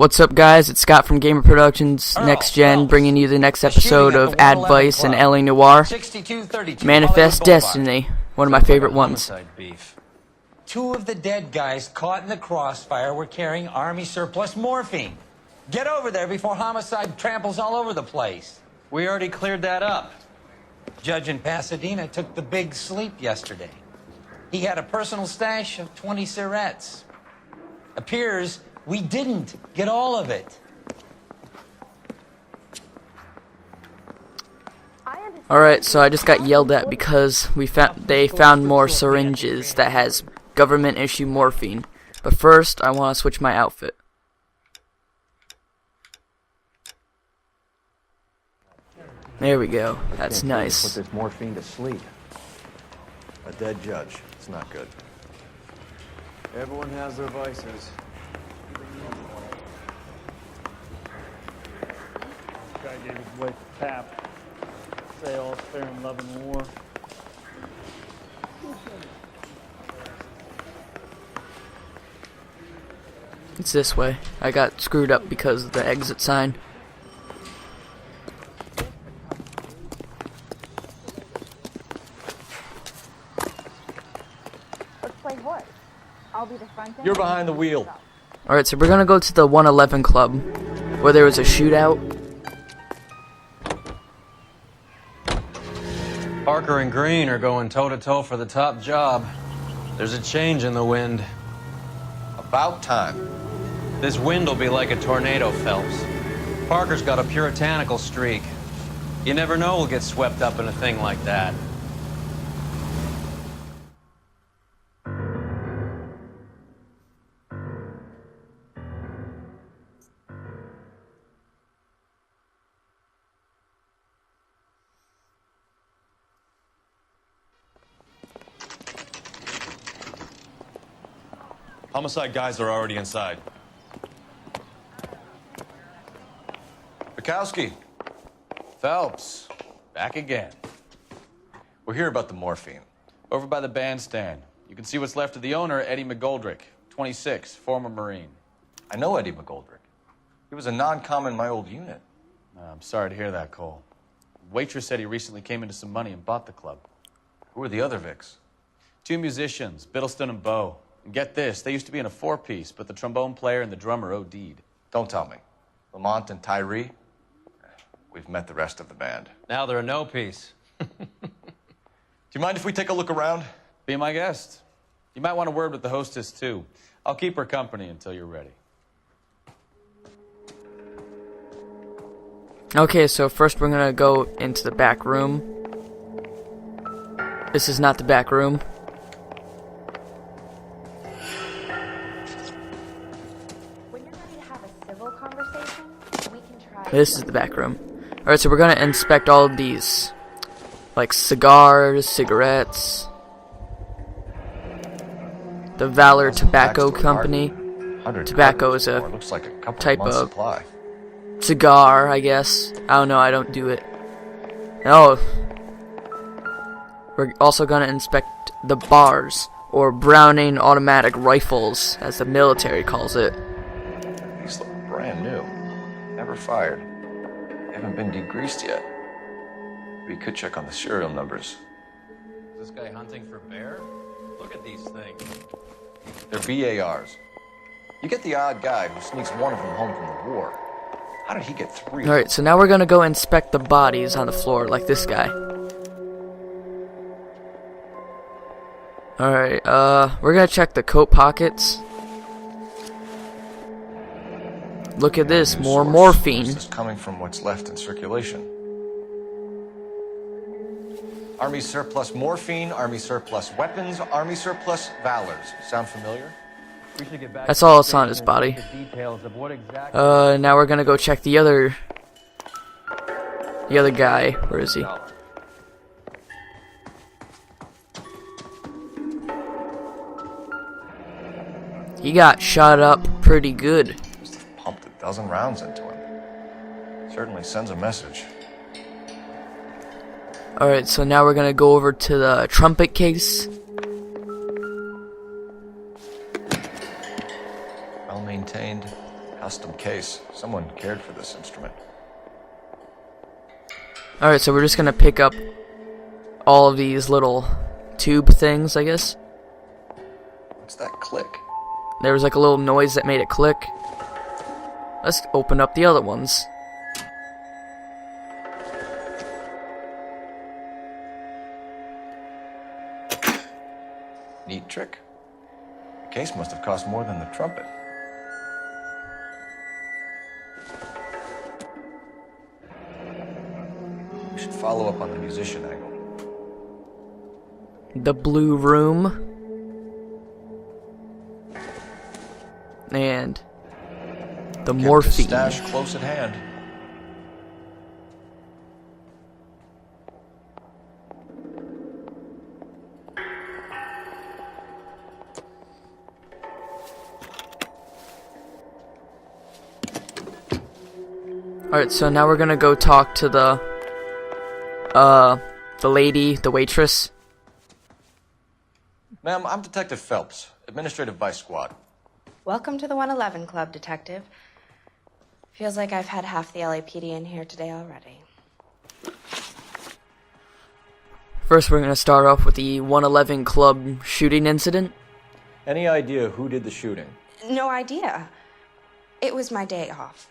What's up, guys? It's Scott from GamerProductionsNG, bringing you the next episode of Advice and LA Noire. Manifest Destiny, one of my favorite ones. Two of the dead guys caught in the crossfire were carrying Army surplus morphine. Get over there before homicide tramples all over the place. We already cleared that up. Judge in Pasadena took the big sleep yesterday. He had a personal stash of 20 cigarettes. Appears we didn't get all of it. Alright, so I just got yelled at because they found more syringes that has government issue morphine. But first, I want to switch my outfit. There we go. That's nice. Put this morphine to sleep. A dead judge. It's not good. Everyone has their vices. Guy gave his wife a tap. Say all's fair in love and war. It's this way. I got screwed up because of the exit sign. Let's play what? I'll be the front end. You're behind the wheel. Alright, so we're gonna go to the 111 Club, where there was a shootout. Parker and Green are going toe-to-toe for the top job. There's a change in the wind. About time. This wind will be like a tornado, Phelps. Parker's got a puritanical streak. You never know we'll get swept up in a thing like that. Homicide guys are already inside. Bukowski. Phelps, back again. We're here about the morphine. Over by the bandstand. You can see what's left of the owner, Eddie McGoldrick, 26, former Marine. I know Eddie McGoldrick. He was a non-com in my old unit. I'm sorry to hear that, Cole. Waitress said he recently came into some money and bought the club. Who are the other Vics? Two musicians, Biddleston and Bowe. And get this, they used to be in a four-piece, but the trombone player and the drummer OD'd. Don't tell me. Lamont and Tyree? We've met the rest of the band. Now they're a no-piece. Do you mind if we take a look around? Be my guest. You might want a word with the hostess, too. I'll keep her company until you're ready. Okay, so first we're gonna go into the back room. This is not the back room. When you're ready to have a civil conversation, we can try. This is the back room. Alright, so we're gonna inspect all of these. Like cigars, cigarettes. The Valor Tobacco Company. Tobacco is a looks like a couple type months of supply. cigar, I guess. I don't know, I don't do it. Oh. We're also gonna inspect the bars, or Browning automatic rifles, as the military calls it. These look brand new. Never fired. Haven't been degreased yet. We could check on the serial numbers. Is this guy hunting for bear? Look at these things. They're BARs. You get the odd guy who sneaks one of them home from the war. How did he get three? Alright, so now we're gonna go inspect the bodies on the floor, like this guy. Alright, we're gonna check the coat pockets. Look at this, more morphine. This is coming from what's left in circulation. Army surplus morphine, Army surplus weapons, Army surplus valors. Sound familiar? That's all that's on his body. Now we're gonna go check the other guy. Where is he? He got shot up pretty good. Must have pumped a dozen rounds into him. Certainly sends a message. Alright, so now we're gonna go over to the trumpet case. Well maintained, Custom case. Someone cared for this instrument. Alright, so we're just gonna pick up all of these little tube things, I guess. What's that click? There was like a little noise that made it click. Let's open up the other ones. Neat trick. The case must have cost more than the trumpet. We should follow up on the musician angle. The blue room. And the Kept his morphine. stash close at hand. Alright, so now we're gonna go talk to the lady, the waitress. Ma'am, I'm Detective Phelps, Administrative Vice Squad. Welcome to the 111 Club, Detective. Feels like I've had half the LAPD in here today already. First, we're gonna start off with the 111 Club shooting incident. Any idea who did the shooting? No idea. It was my day off.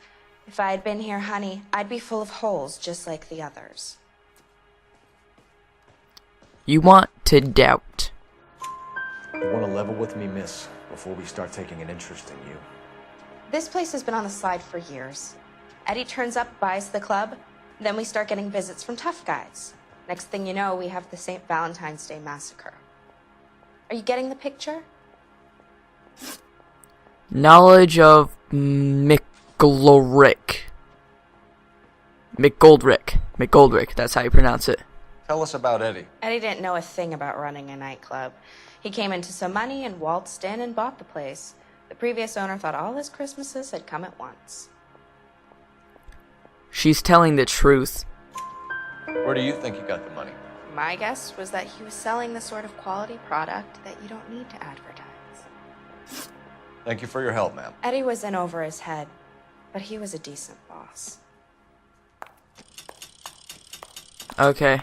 If I had been here, honey, I'd be full of holes just like the others. You want to doubt. You want to level with me, miss, before we start taking an interest in you. This place has been on the slide for years. Eddie turns up, buys the club, then we start getting visits from tough guys. Next thing you know, we have the St. Valentine's Day massacre. Are you getting the picture? Knowledge of McGoldrick, that's how you pronounce it. Tell us about Eddie. Eddie didn't know a thing about running a nightclub. He came into some money and waltzed in and bought the place. The previous owner thought all his Christmases had come at once. She's telling the truth. Where do you think he got the money? My guess was that he was selling the sort of quality product that you don't need to advertise. Thank you for your help, ma'am. Eddie was in over his head, but he was a decent boss. Okay.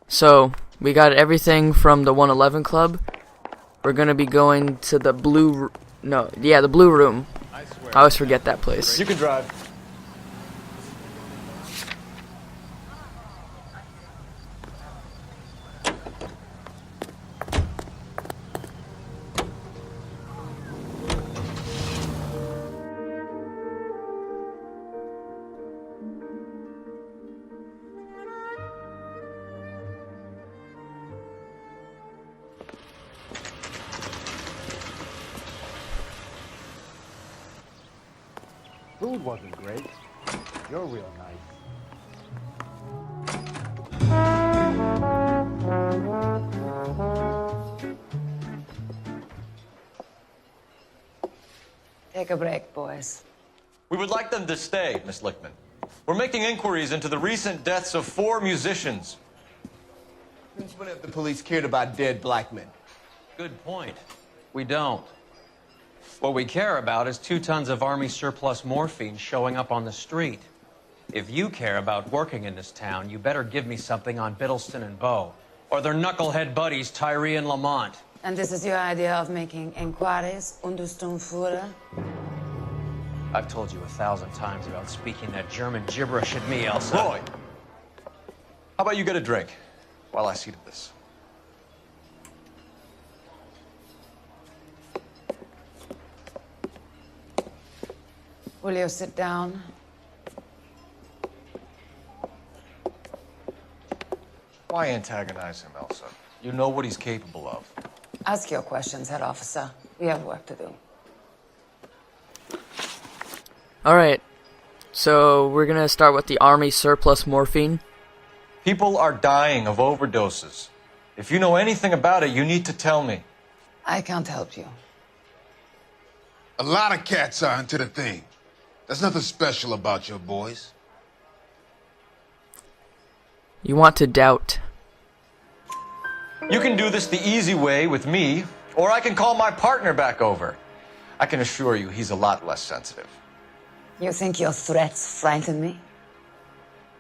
So, we got everything from the 111 Club. We're gonna be going to the blue... the blue room. I always forget that place. You can drive. Food wasn't great. You're real nice. Take a break, boys. We would like them to stay, Miss Lichtman. We're making inquiries into the recent deaths of 4 musicians. Since when have the police cared about dead black men? Good point. We don't. What we care about is 2 tons of Army surplus morphine showing up on the street. If you care about working in this town, you better give me something on Biddleston and Bow, or their knucklehead buddies Tyree and Lamont. And this is your idea of making inquiries, Untersturmführer? I've told you 1,000 times about speaking that German gibberish at me, Elsa. Roy, how about you get a drink while I see to this? Will you sit down? Why antagonize him, Elsa? You know what he's capable of. Ask your questions, head officer. We have work to do. Alright. So, we're gonna start with the Army surplus morphine. People are dying of overdoses. If you know anything about it, you need to tell me. I can't help you. A lot of cats are into the thing. There's nothing special about your boys. You want to doubt. You can do this the easy way with me, or I can call my partner back over. I can assure you he's a lot less sensitive. You think your threats frighten me?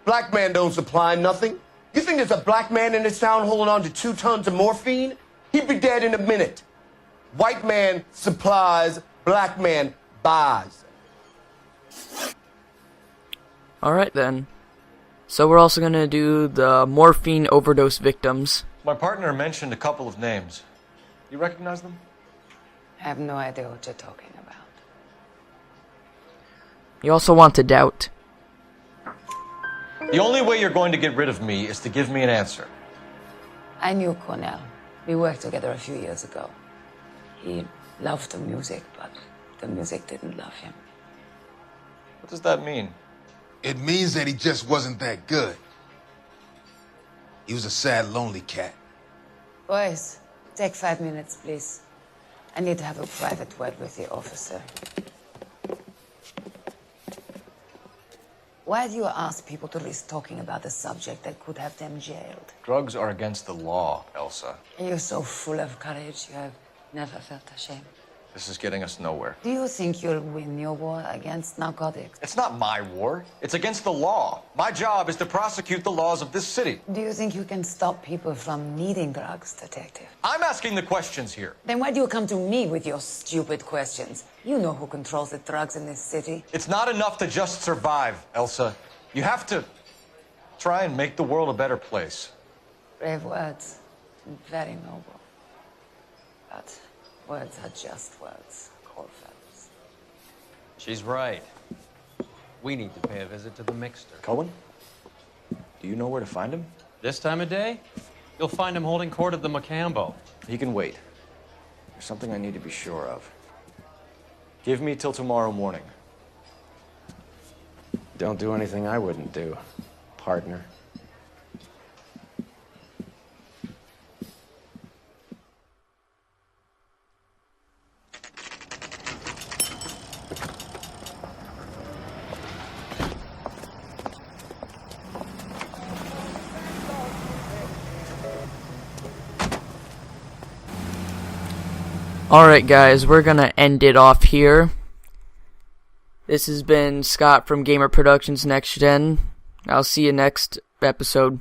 Black man don't supply nothing. You think there's a black man in this town holding on to 2 tons of morphine? He'd be dead in a minute. White man supplies, black man buys. Alright then. So we're also gonna do the morphine overdose victims. My partner mentioned a couple of names. You recognize them? I have no idea what you're talking about. You also want to doubt. The only way you're going to get rid of me is to give me an answer. I knew Cornell. We worked together a few years ago. He loved the music, but the music didn't love him. What does that mean? It means that he just wasn't that good. He was a sad, lonely cat. Boys, take 5 minutes, please. I need to have a private word with the officer. Why do you ask people to list talking about a subject that could have them jailed? Drugs are against the law, Elsa. You're so full of courage, you have never felt ashamed. This is getting us nowhere. Do you think you'll win your war against narcotics? It's not my war. It's against the law. My job is to prosecute the laws of this city. Do you think you can stop people from needing drugs, detective? I'm asking the questions here. Then why do you come to me with your stupid questions? You know who controls the drugs in this city. It's not enough to just survive, Elsa. You have to try and make the world a better place. Brave words. Very noble. But words are just words, Phelps. She's right. We need to pay a visit to the mixer. Cohen? Do you know where to find him? This time of day, you'll find him holding court at the Macambo. He can wait. There's something I need to be sure of. Give me till tomorrow morning. Don't do anything I wouldn't do, partner. Alright guys, we're gonna end it off here. This has been Scott from Gamer Productions Next Gen. I'll see you next episode.